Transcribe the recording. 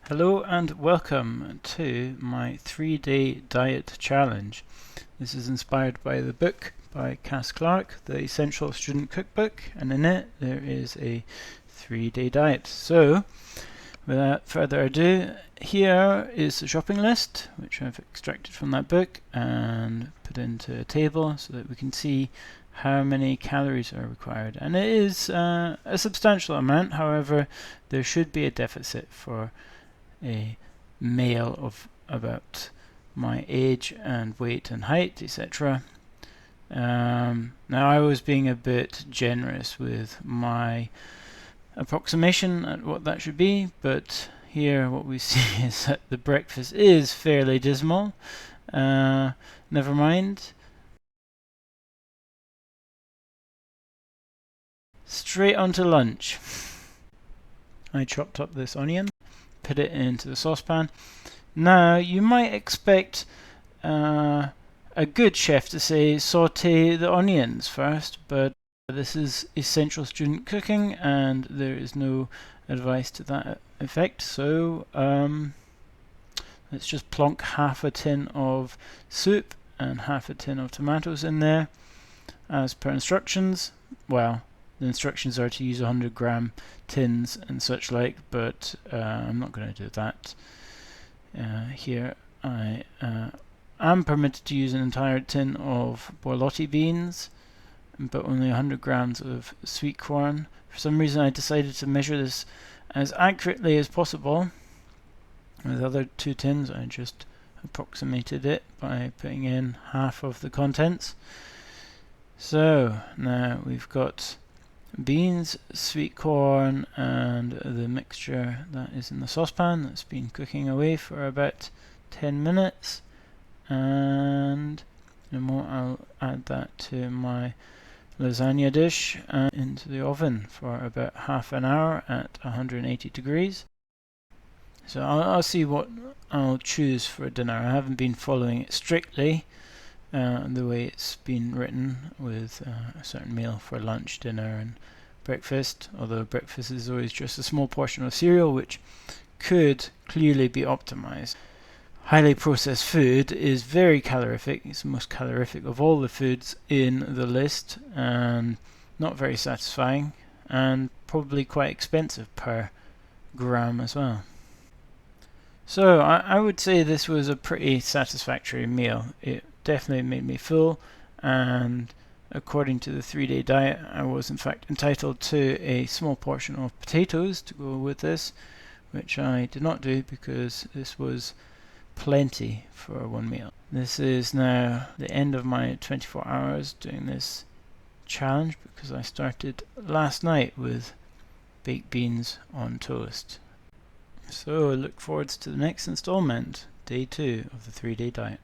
Hello and welcome to my 3-day diet challenge. This is inspired by the book by Cas Clarke, the Essential Student Cookbook, and in it there is a 3-day diet. So, without further ado, here is the shopping list, which I've extracted from that book and put into a table so that we can see how many calories are required. And it is a substantial amount, however, there should be a deficit for a male of about my age and weight and height, etc. Now I was being a bit generous with my approximation at what that should be, but here what we see is that the breakfast is fairly dismal. Never mind. Straight on to lunch. I chopped up this onion, put it into the saucepan. Now you might expect a good chef to say saute the onions first, but this is essential student cooking and there is no advice to that effect, so let's just plonk half a tin of soup and half a tin of tomatoes in there as per instructions. Well, the instructions are to use 100-gram tins and such like, but I'm not going to do that. Here I am permitted to use an entire tin of borlotti beans, but only 100 grams of sweet corn. For some reason I decided to measure this as accurately as possible. With the other two tins I just approximated it by putting in half of the contents. So now we've got beans, sweet corn, and the mixture that is in the saucepan that's been cooking away for about 10 minutes. And more, I'll add that to my lasagna dish and into the oven for about half an hour at 180 degrees. So I'll see what I'll choose for dinner. I haven't been following it strictly the way it's been written with a certain meal for lunch, dinner and breakfast, although breakfast is always just a small portion of cereal, which could clearly be optimized. Highly processed food is very calorific. It's the most calorific of all the foods in the list and not very satisfying and probably quite expensive per gram as well. So I would say this was a pretty satisfactory meal. It definitely made me full, and according to the 3-day diet I was in fact entitled to a small portion of potatoes to go with this, which I did not do because this was plenty for one meal. This is now the end of my 24 hours doing this challenge because I started last night with baked beans on toast. So I look forward to the next installment, day 2 of the 3-day diet.